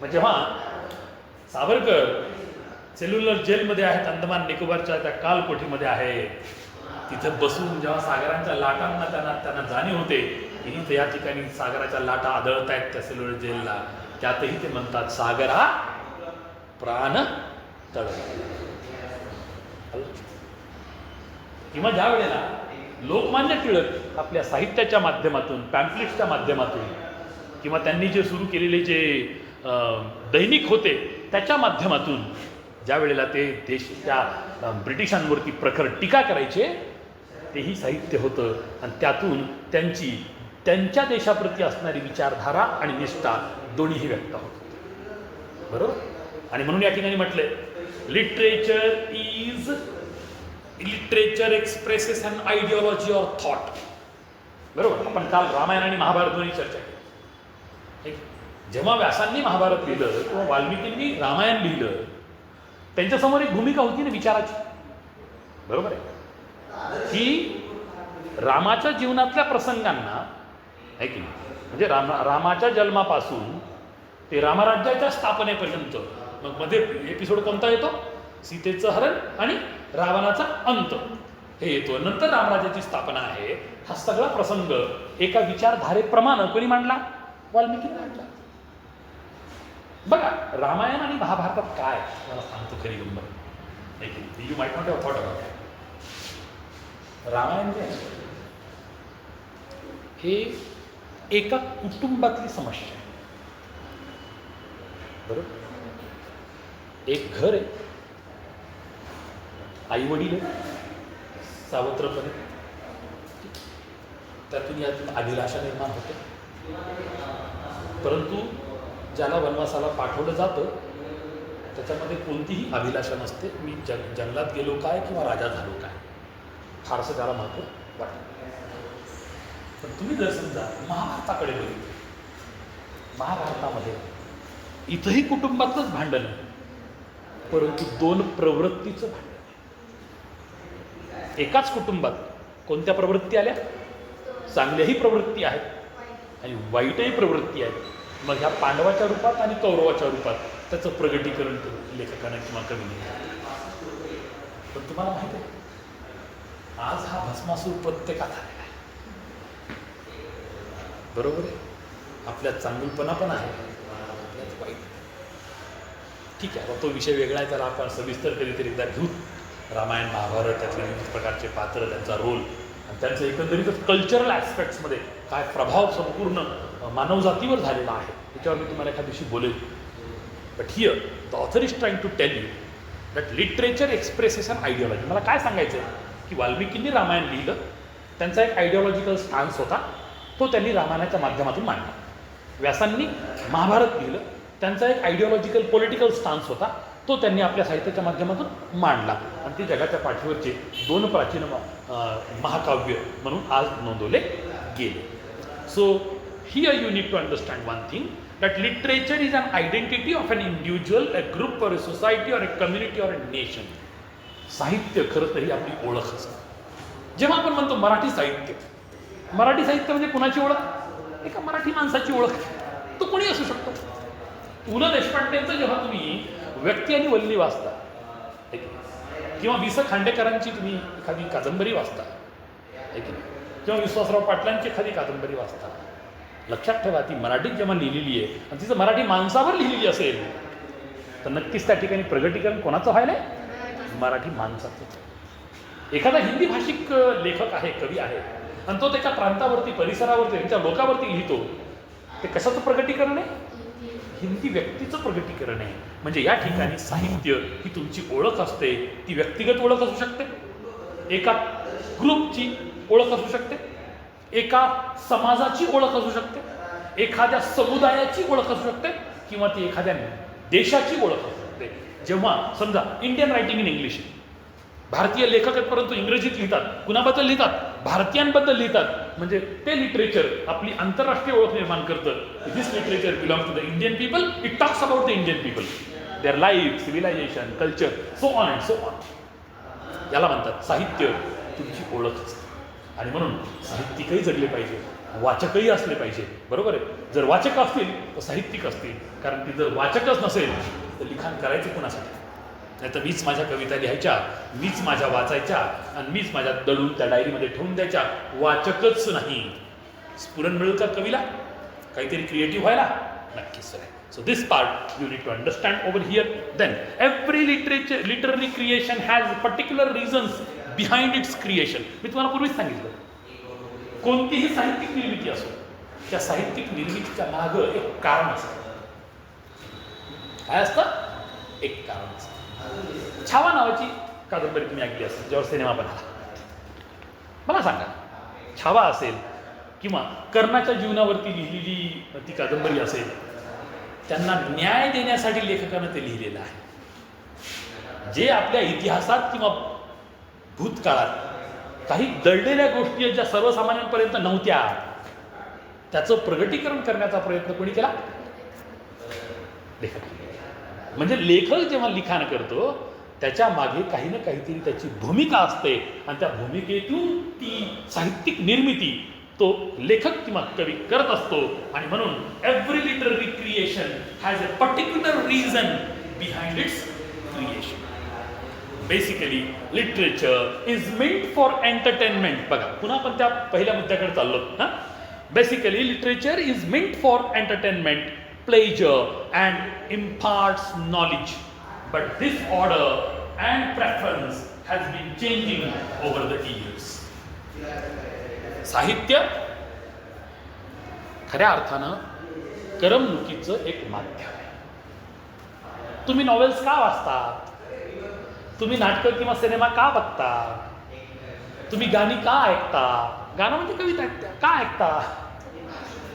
मग जेव्हा सावरकर सेल्युलर जेलमध्ये आहेत, अंदमान निकोबारच्या त्या कालकोठीमध्ये आहे, तिथं बसून जेव्हा सागरांच्या लाटांना त्यांना जाणीव होते की इथं या ठिकाणी सागराच्या लाटा आदळत आहेत त्या सेल्युलर जेलला, त्यातही ते म्हणतात सागरा प्राण तळ. किंवा ज्या वेळेला लोकमान्य टिळक आपल्या साहित्याच्या माध्यमातून, पॅम्पलेट्सच्या माध्यमातून किंवा त्यांनी जे सुरू केलेले जे दैनिक होते त्याच्या माध्यमातून ज्या वेळेला ते त्या ब्रिटिशांवरती प्रखर टीका करायचे, तेही साहित्य होतं. आणि त्यातून त्यांच्या देशाप्रती असणारी विचारधारा आणि निष्ठा दोन्हीही व्यक्त होत. बरोबर. आणि म्हणून या ठिकाणी म्हटलंय literature expresses an ideology or thought. बरोबर. आपण काल रामायण आणि महाभारत दोन्ही चर्चा केली. जेव्हा व्यासांनी महाभारत लिहिलं किंवा वाल्मिकींनी रामायण लिहिलं, त्यांच्यासमोर एक भूमिका होती ना विचाराची, बरोबर आहे, की रामाच्या जीवनातल्या प्रसंगांना आहे की नाही, म्हणजे रामाच्या जन्मापासून ते रामराज्याच्या स्थापनेपर्यंत, मग मध्ये एपिसोड कोणता येतो, सीतेचं हरण आणि रावणाचा अंत हे येतो, नंतर रामराज्याची स्थापना आहे. हा सगळा प्रसंग एका विचारधारेप्रमाणे कोणी मांडला, वाल्मिकीने मांडला. बघा रामायण आणि महाभारतात काय, मला सांगतो खरी गंमत, you might not have thought about it. Ramayana जे आहे हे एका कुटुंबातली समस्या आहे, बरोबर. एक घर आहे, आई वडील आहे सावत्रपणे, यातून अभिलाषा निर्माण होते, परंतु ज्याला वनवासाला पाठवलं जातं त्याच्यामध्ये कोणतीही अभिलाषा नसते. मी जंगलात गेलो काय किंवा राजा झालो काय, फारसं त्याला महत्त्व वाटतं. पण तुम्ही जर समजा महाभारताकडे बघितलं, महाभारतामध्ये इथंही कुटुंबातलंच भांडण आहे, परंतु दोन प्रवृत्तीचं भांडण. एकाच कुटुंबात कोणत्या प्रवृत्ती आल्या, चांगल्याही प्रवृत्ती आहेत आणि वाईटही प्रवृत्ती आहेत. मग ह्या पांडवाच्या रूपात आणि कौरवाच्या रूपात त्याचं प्रगटीकरण लेखकानं किंवा कवीने. पण तुम्हाला माहिती आहे, आज हा भस्मासूर प्रत्येकात आलेला आहे, बरोबर आहे. आपल्यात चांगुलपणा पण आहे, आपल्यात वाईट. ठीक आहे, तो विषय वेगळा आहे, त्याला आपण सविस्तर कधीतरी एकदा घेऊ. रामायण महाभारत त्यातले विविध प्रकारचे पात्र, त्यांचा रोल आणि त्यांचं एकंदरीतच कल्चरल ॲस्पेक्ट्समध्ये काय प्रभाव संपूर्ण मानवजातीवर झालेला आहे, त्याच्यावर मी तुम्हाला एखाद्या दिवशी बोलेल. But here the author is trying to tell you that literature expresses an ideology. मला काय सांगायचं आहे की वाल्मिकींनी रामायण लिहिलं, त्यांचा एक आयडिओलॉजिकल स्टान्स होता, तो त्यांनी रामायणाच्या माध्यमातून मांडला. व्यासांनी महाभारत लिहिलं, त्यांचा एक आयडिओलॉजिकल पॉलिटिकल स्टान्स होता, तो त्यांनी आपल्या साहित्याच्या माध्यमातून मांडला आणि ते जगाच्या पाठीवरचे दोन प्राचीन महाकाव्य म्हणून आज नोंदवले गेले. So here you need to understand one thing, that literature is an identity of an individual, a group or a society or a community or a nation. साहित्य खरं तर ही आपली ओळख असते. जेव्हा आपण म्हणतो मराठी साहित्य, मराठी साहित्य म्हणजे कुणाची ओळख, एका मराठी माणसाची ओळख. तो कोणी असू शकतो. पु ल देशपांडेंचं जेव्हा तुम्ही व्यक्ती आणि वल्ली वाचता किंवा वि स खांडेकरांची तुम्ही एखादी कादंबरी वाचता किंवा विश्वासराव पाटलांची एखादी कादंबरी वाचता, लक्षात ठेवा ती मराठीत जेव्हा लिहिलेली आहे आणि तिचं मराठी माणसावर लिहिलेली असेल तर नक्कीच त्या ठिकाणी प्रगटीकरण कोणाचं व्हायला आहे, मराठी माणसाचं. एखादा हिंदी भाषिक लेखक आहे, कवी आहे आणि तो त्याच्या प्रांतावरती, परिसरावरती, त्यांच्या लोकावरती लिहितो, ते कशाचं प्रगटीकरण आहे, हिंदी व्यक्तीचं प्रगटीकरण आहे. म्हणजे या ठिकाणी साहित्य ही तुमची ओळख असते. ती व्यक्तिगत ओळख असू शकते, एका ग्रुपची ओळख असू शकते, एका समाजाची ओळख असू शकते, एखाद्या समुदायाची ओळख असू शकते किंवा ती एखाद्या देशाची ओळख असू शकते. जेव्हा समजा इंडियन रायटिंग इन इंग्लिश, भारतीय लेखक आहेत परंतु इंग्रजीत लिहितात, कुणाबद्दल लिहितात, भारतीयांबद्दल लिहितात, म्हणजे ते लिटरेचर आपली आंतरराष्ट्रीय ओळख निर्माण करतं. This literature belongs to the Indian people, it talks about the Indian people, their life, civilization, culture, so on and so on. याला म्हणतात साहित्य तुमची ओळख असते. आणि म्हणून साहित्यिकही जगले पाहिजे, वाचकही असले पाहिजे, बरोबर आहे. जर वाचक असतील तर साहित्यिक असतील, कारण ती जर वाचकच नसेल तर लिखाण करायचं कोणासाठी. नाही तर मीच माझ्या कविता लिहायच्या, मीच माझ्या वाचायच्या आणि मीच माझ्या दळून त्या डायरीमध्ये ठेवून द्यायच्या. वाचकच नाही, स्फुरण मिळेल का कवीला काहीतरी क्रिएटिव्ह व्हायला? नक्कीच आहे. So this part you need to understand over here. Then every literary creation has particular reasons behind its creation. मी तुम्हाला पूर्वीच सांगितलं, कोणतीही साहित्यिक निर्मिती असो, त्या साहित्यिक निर्मितीच्या मागं एक कारण असतं. काय असतं? एक कारण असतं. छावा नावाची कादंबरी तुम्ही ऐकली असेल, ज्यावर सिनेमा बनला. मला सांगा, छावा असेल किंवा कर्णाच्या जीवनावरती लिहिलेली ती कादंबरी असेल, त्यांना न्याय देण्यासाठी लेखकानं ते लिहिलेलं आहे. जे आपल्या इतिहासात किंवा भूतकाळात काही दडलेल्या गोष्टी ज्या सर्वसामान्यांपर्यंत नव्हत्या, त्याचं प्रगटीकरण करण्याचा प्रयत्न कोणी केला? लेखक. म्हणजे लेखक जेव्हा लिखाण करतो त्याच्या मागे काही ना काहीतरी त्याची भूमिका असते आणि त्या भूमिकेतून ती साहित्यिक निर्मिती तो लेखक किंवा कवी करत असतो. आणि म्हणून every literary creation has a particular reason behind it's creation. Basically literature is meant for entertainment. बघा पुन्हा आपण त्या पहिल्या मुद्द्याकडे चाललो ना. Basically literature is meant for entertainment, pleasure and imparts knowledge. But this order and preference has been changing over the years. साहित्य खऱ्या अर्थानं करमणुकीचं एक माध्यम आहे. तुम्ही नॉवेल्स का वाचता? तुम्ही नाटकं किंवा सिनेमा का बघता? तुम्ही गाणी का ऐकता? गाणं म्हणजे कविता ऐकता का ऐकता?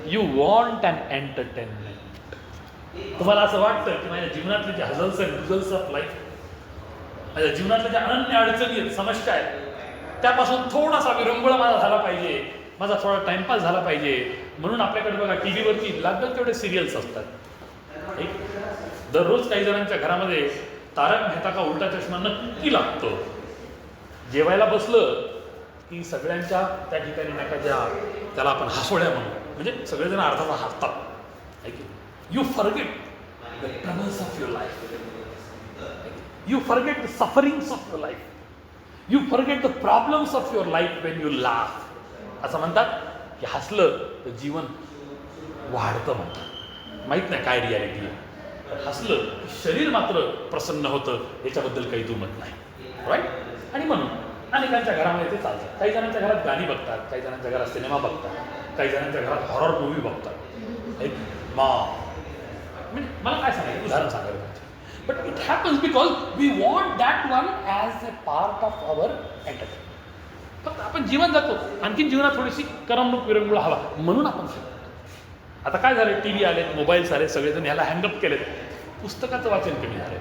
You want an entertainment. तुम्हाला असं वाटतं की माझ्या जीवनातले जे hustles and bustles of life, माझ्या जीवनातल्या ज्या अनन्य अडचणी आहेत, समस्या आहेत, त्यापासून थोडासा विरंगुळा माझा झाला पाहिजे, माझा थोडा टाइमपास झाला पाहिजे. म्हणून आपल्याकडे बघा टी व्हीवरती लागतात तेवढे सिरियल्स असतात. दररोज काही जणांच्या घरामध्ये तारक मेहता का उलटा चष्मा नक्की लागतो. जेवायला बसलं की सगळ्यांच्या त्या ठिकाणी नका ज्या त्याला आपण हसोड्या म्हणू, म्हणजे सगळेजण अर्थाचा हसतात. You forget the troubles of your life. You forget the sufferings of your life. You forget the problems of your life when you laugh. असं म्हणतात की हसलं तर जीवन वाढतं म्हणतात. माहीत नाही काय रियालिटी आहे. हसलं की शरीर मात्र प्रसन्न होतं, याच्याबद्दल काही दुमत नाही. राईट. आणि म्हणून अनेकांच्या घरामध्ये ते चालतं. काही जणांच्या घरात गाणी बघतात, काही जणांच्या घरात सिनेमा बघतात, काही जणांच्या घरात हॉरर मूव्ही बघतात. म्हणजे मला काय सांगायचं, उदाहरण सांगायला पाहिजे. But it happens because we want that one as a part of our entertainment. फक्त आपण जीवन जातो, आणखीन जीवनात थोडीशी करमणूक विरंगुळा हवा म्हणून आपण शिकतो. आता काय झालं, टी व्ही आलेत, मोबाईल्स आले, सगळेजण याला हँगअप केलेत, पुस्तकाचं वाचन कमी झालं.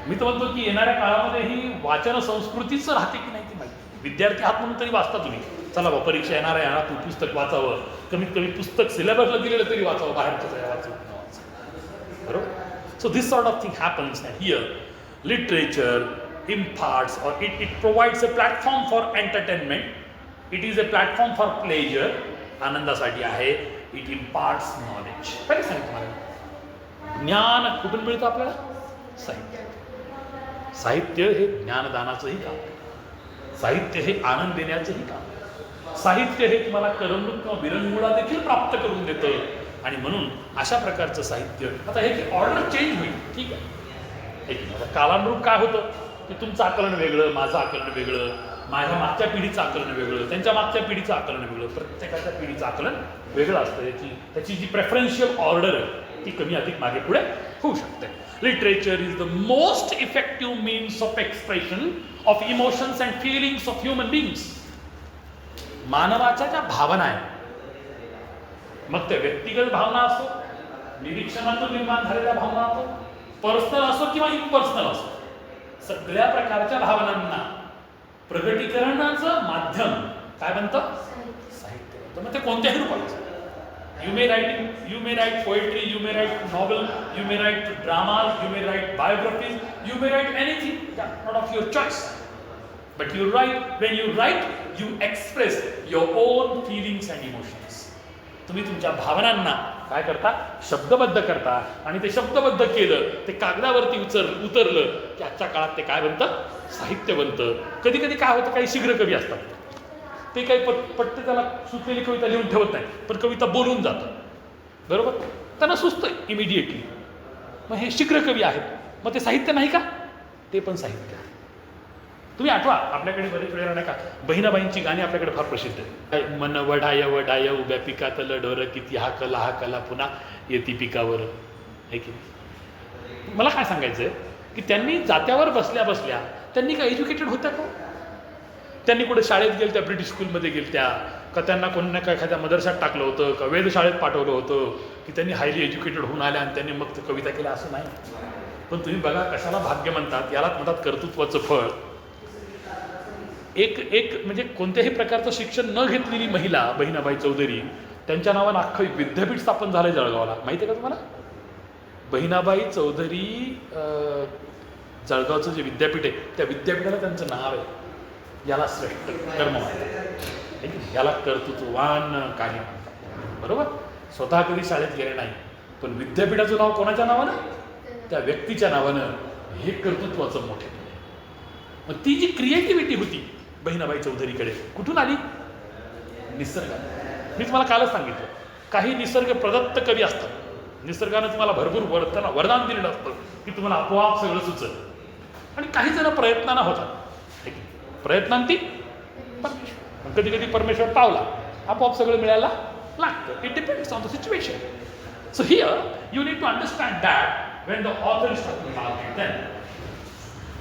मी तर म्हणतो की येणाऱ्या काळामध्ये ही वाचन संस्कृतीच राहते की नाही ती माहिती. विद्यार्थी आहात म्हणून तरी वाचता तुम्ही. चला बा परीक्षा येणार आहे, तू पुस्तक वाचावं, कमीत कमी पुस्तक सिलेबसला दिलेलं तरी वाचावं, बाहेरचं वाचू. So this sort of thing happens, and here literature imparts, or it provides a platform for entertainment. It is a platform for pleasure. आनंदासाठी आहे. It imparts knowledge. पहिले सांगितलं मला, ज्ञान कुठून मिळतं आपल्याला? साहित्य. साहित्य हे ज्ञानदानाचंही काम, साहित्य हे आनंद देण्याचंही काम, साहित्य हे तुम्हाला करमणूक किंवा विरंगुळा देखील प्राप्त करून देतं. आणि म्हणून अशा प्रकारचं साहित्य, आता हे की ऑर्डर चेंज होईल, ठीक आहे. आता कालानुरूप काय होतं की तुमचं आकलन वेगळं, माझं आकलन वेगळं, माझ्या मागच्या पिढीचं आकलन वेगळं, त्यांच्या मागच्या पिढीचं आकलन वेगळं, प्रत्येकाच्या पिढीचं आकलन वेगळं असतं. त्याची जी प्रेफरन्शियल ऑर्डर आहे ती कमी अधिक मागे पुढे होऊ शकते. Literature is the most effective means of expression of emotions and feelings of human beings. मानवाच्या ज्या भावना आहेत, मग त्या व्यक्तिगत भावना असो, निरीक्षणातून निर्माण झालेल्या भावना असो, पर्सनल असो किंवा इम्पर्सनल असो, सगळ्या प्रकारच्या भावनांना प्रगटीकरणाचं माध्यम काय बनतं? साहित्य बनतं. मग ते कोणत्याही रूपात. You may write poetry, you may write novel, you may write drama, you may write biographies, you may write anything, not of your choice. But you write, when you write you express your own feelings and emotions. तुम्ही तुमच्या भावनांना काय करता? शब्दबद्ध करता. आणि ते शब्दबद्ध केलं, ते कागदावरती उतरलं की आजच्या काळात ते काय बनतं? साहित्य बनतं. कधी कधी काय होतं, काही शीघ्र कवी असतात, ते काही पटते त्याला सुचलेली कविता लिहून ठेवत नाही, पण कविता बोलून जातं, बरोबर? त्यांना सुचतं इमिडिएटली. मग हे शीघ्र कवी आहेत, मग ते साहित्य नाही का? ते पण साहित्य. तुम्ही आठवा, आपल्याकडे बरेच वेळेला नाही का बहिणाबाईंची गाणी आपल्याकडे फार प्रसिद्ध आहे. मन वढाय वढाय उभ्या पिकातलं ढोर किती हा कला पुन्हा येती पिकावर, आहे की नाही? मला काय सांगायचं आहे की त्यांनी जात्यावर बसल्या बसल्या त्यांनी काय एज्युकेटेड होत्या का? त्यांनी कुठे शाळेत गेल त्या, ब्रिटिश स्कूलमध्ये गेल त्या का, त्यांना कोणी काय एखाद्या मदरशात टाकलं होतं का, वेधशाळेत पाठवलं होतं की त्यांनी हायली एज्युकेटेड होऊन आल्या आणि त्यांनी मग कविता केल्या? असं नाही. पण तुम्ही बघा कशाला भाग्य म्हणतात, यालाच म्हणतात कर्तृत्वाचं फळ. एक म्हणजे कोणत्याही प्रकारचं शिक्षण न घेतलेली महिला बहिणाबाई चौधरी, त्यांच्या नावानं अख्खं विद्यापीठ स्थापन झालं जळगावला, माहिती आहे का तुम्हाला? बहिणाबाई चौधरी जळगावचं जे विद्यापीठ आहे त्या विद्यापीठाला त्यांचं नाव आहे. याला श्रेष्ठ कर्म म्हणतात, याला कर्तृत्ववान कार्य म्हणतात. बरोबर? स्वतः कधी शाळेत गेले नाही, पण विद्यापीठाचं नाव कोणाच्या नावानं? त्या व्यक्तीच्या नावानं. हे कर्तृत्वाचं मोठे. मग ती जी क्रिएटिव्हिटी होती बहिणाबाई चौधरीकडे कुठून आली? निसर्गात. मी तुम्हाला कालच सांगितलं, काही निसर्ग प्रदत्त कवी असतात. निसर्गानं तुम्हाला भरपूर वरदान दिलेलं असतं की तुम्हाला आपोआप सगळं सुचत. आणि काही जण प्रयत्नानं होतात, प्रयत्नांती परमेश्वर. कधी कधी परमेश्वर पावला, आपोआप सगळं मिळायला लागतं. It depends on the situation. So here you need to understand that when the author is talking about it, then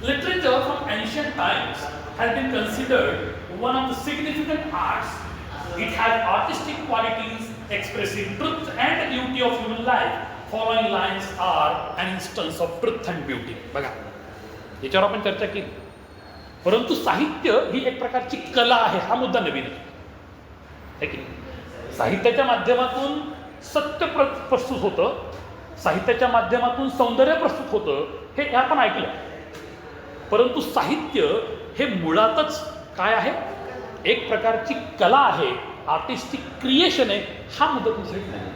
literature from ancient times has been considered one of the significant arts. It has artistic qualities expressing truth and beauty of human life. Following lines are an instance of truth and beauty. बघा, याच्यावर आपण चर्चा केली. परंतु साहित्य ही एक प्रकारची कला आहे, हा मुद्दा नवीन आहे की नाही? साहित्याच्या माध्यमातून सत्य प्रस्तुत होतं, साहित्याच्या माध्यमातून सौंदर्य प्रस्तुत होतं, हे आपण ऐकलं. परंतु साहित्य हे मुळातच काय आहे? एक प्रकारची कला आहे, आर्टिस्टिक क्रिएशन आहे. हा मुद्दा दुसरीच नाही.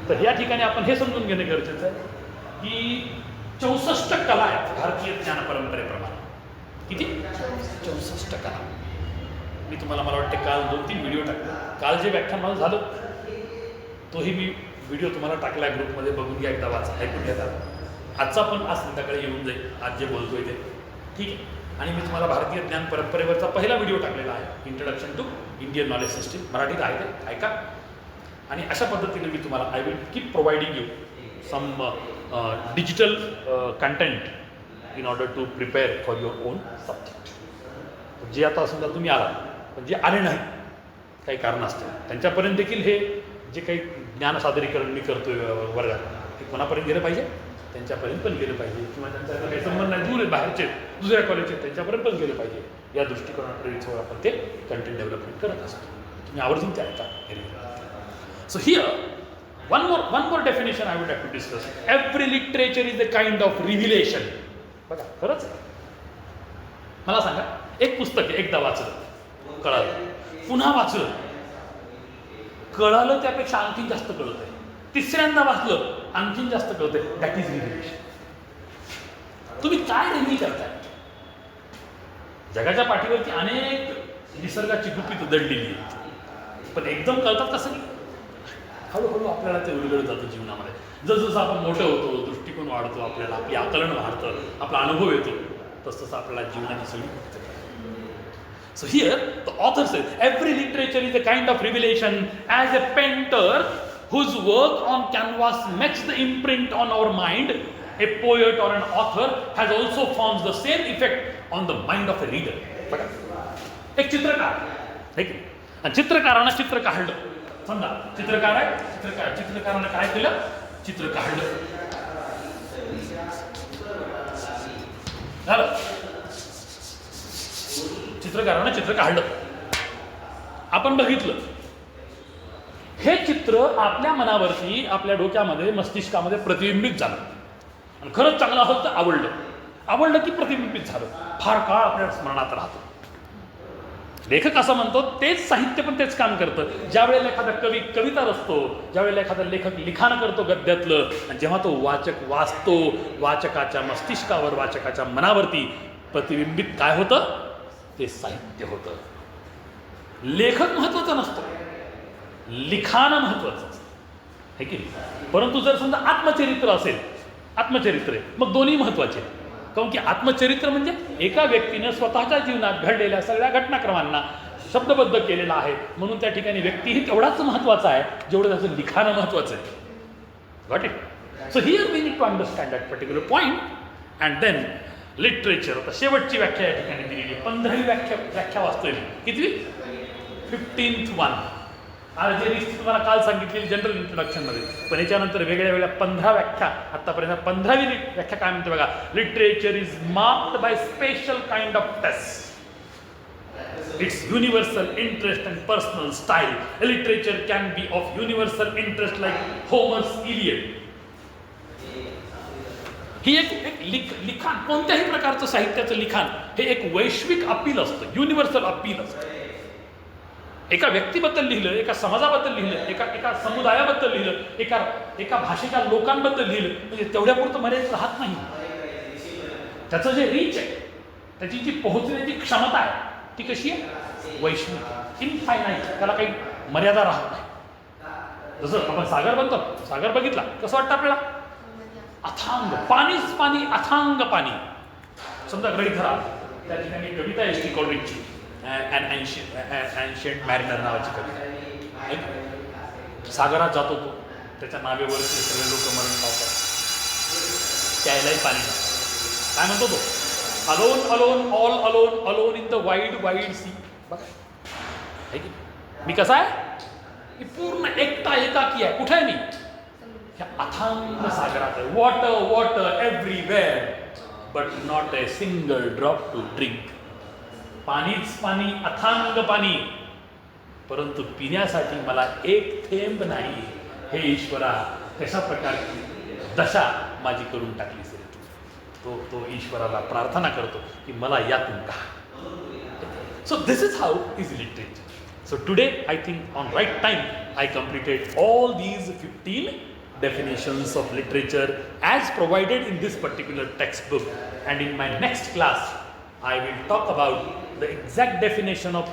तर या ठिकाणी आपण हे समजून घेणे गरजेचं आहे की 64 कला आहेत भारतीय ज्ञान परंपरेप्रमाणे. किती? 64 कला. मी तुम्हाला, मला वाटते काल 2-3 व्हिडिओ टाकले. काल जे व्याख्यान माझं झालं तोही मी व्हिडिओ तुम्हाला टाकला आहे ग्रुपमध्ये, बघून घ्या, एकदा वाचा, ऐकून घ्या. आजचा पण आज संध्याकाळी येऊन जाईल, आज जे बोलतोय ते. ठीक आहे. आणि मी तुम्हाला भारतीय ज्ञान परंपरेवरचा पहिला व्हिडिओ टाकलेला आहे, introduction to Indian knowledge system. मराठीत आहे ते, ऐका. आणि अशा पद्धतीने मी तुम्हाला I will keep providing you some digital content in order to prepare for your own subject. जे आता समजा तुम्ही आला पण जे आले नाही काही कारण असतं, त्यांच्यापर्यंत देखील हे जे काही ज्ञान सादरीकरण मी करतोय वर्गात ते कोणापर्यंत गेलं पाहिजे? त्यांच्यापर्यंत पण गेलं पाहिजे. किंवा त्यांचा काही संबंध नाही, दूर आहेत, बाहेरचे दुसऱ्या कॉलेजचे, त्यांच्यापर्यंत पण गेलं पाहिजे. या दृष्टिकोनावर आपण ते कंटेंट डेव्हलपमेंट करत असतो. तुम्ही आवर्जून ते ऐका. So here one more definition I would have to discuss. Every literature is a kind of revelation. बघा, खरंच आहे. मला सांगा, एक पुस्तक आहे, एकदा वाचलं कळालं, पुन्हा वाचलं कळालं, त्यापेक्षा आणखीन जास्त कळत आहे. तिसऱ्यांदा वाचलं आणखीन जास्त कळत आहे. That is रिव्हिलेशन. तुम्ही काय रिव्हील करताय? जगाच्या पाठीवरती अनेक निसर्गाची गुपित दडलेली आहेत, पण एकदम कळतात कसं? हळूहळू आपल्याला ते उलगडत जातं जीवनामध्ये. जसजसं आपण मोठं होतो, दृष्टिकोन वाढतो, आपल्याला आपली आकलन वाढतं, आपला अनुभव येतो, तसतसं आपल्याला जीवनाची सगळी गुप्त. So here the author says every literature is a kind of revelation. As a painter whose work on canvas makes the imprint on our mind, a poet or an author has also forms the same effect on the mind of a reader. बघा, एक चित्रकार आहे की, आणि चित्रकारानं चित्र काढलं. समजा चित्रकार आहे, चित्रकारानं काय केलं? चित्र काढलं, झालं. चित्रकारानं चित्र काढलं, आपण बघितलं. हे चित्र आपल्या मनावरती, आपल्या डोक्यामध्ये, मस्तिष्कामध्ये प्रतिबिंबित झालं. आणि खरंच चांगलं होतं तर आवडलं की प्रतिबिंबित झालं, फार काळ आपल्या स्मरणात राहतं. लेखक असं म्हणतो, तेच साहित्य पण तेच काम करतं. ज्या वेळेला एखादा कवी कविता रचतो, ज्या वेळेला एखादा लेखक लिखाण करतो गद्यातलं, आणि जेव्हा तो वाचक वाचतो, वाचकाच्या मस्तिष्कावर, वाचकाच्या मनावरती प्रतिबिंबित काय होतं? ते साहित्य होतं. लेखक महत्वाचा नसतो, लिखाण महत्वाचं असतं, है की नाही? परंतु जर समजा आत्मचरित्र असेल, आत्मचरित्र मग दोन्ही महत्वाचे. काऊन की आत्मचरित्र म्हणजे एका व्यक्तीनं स्वतःच्या जीवनात घडलेल्या सगळ्या घटनाक्रमांना शब्दबद्ध केलेला आहे, म्हणून त्या ठिकाणी व्यक्तीही तेवढाच महत्वाचा आहे जेवढं त्याचं लिखाण महत्वाचं आहे. Got it? So here we need to understand that particular point. And then literature. आता शेवटची व्याख्या या ठिकाणी दिलेली, 15वी व्याख्या वाचतोय मी. किती? 15th one. आज जे लिस्ट तुम्हाला काल सांगितलेली जनरल इंट्रोडक्शनमध्ये, पण याच्यानंतर वेगळ्या वेगळ्या 15 व्याख्या. आतापर्यंत 15वी व्याख्या काय म्हणते बघा. Literature is marked by special kind of taste. its universal interest and personal style. A literature can be of universal interest like Homer's Iliad. ही एक लिखाण, कोणत्याही प्रकारचं साहित्याचं लिखाण हे एक वैश्विक अपील असतं, युनिव्हर्सल अपील असतं. एका व्यक्तीबद्दल लिहिलं, एका समाजाबद्दल लिहिलं, एका समुदायाबद्दल लिहिलं, एका भाषेच्या लोकांबद्दल लिहिलं, म्हणजे तेवढ्यापुरतं मर्यादित राहत नाही. त्याचं जे रीच आहे, त्याची जी पोहोचण्याची क्षमता आहे ती कशी आहे? वैश्विक, इनफायनाईट, त्याला काही मर्यादा राहत नाही. जसं आपण सागर बघितला, कसं वाटतं आपल्याला? अथांग, पाणीच पाणी, अथांग पाणी. समजा गडीधरा, त्या ठिकाणी कविता आहे ती कॉलरिजची, एन्शियंट मॅरिनर नावाची कविता. सागरात जातो तो, त्याच्या नावेवरचे सगळे लोक मरण पावतात, प्यायलाही पाणी नाही. काय म्हणतो तो? Alone alone all alone alone in the wide wide sea. बघा मी कसा आहे? मी पूर्ण एकटा एकाकी आहे. कुठे आहे मी? ह्या अथांग सागरात आहे. Water water everywhere but not a single drop to drink. पाणीच पाणी, अथांग पाणी, परंतु पिण्यासाठी मला एक थेंब नाही. हे ईश्वरा, कशा प्रकारची दशा माझी करून टाकली. तो ईश्वराला प्रार्थना करतो की मला यातून का. So this is how is literature. So today I think on right time I completed all these 15 definitions of literature as provided in this particular textbook, and in my next class I will talk about the exact definition of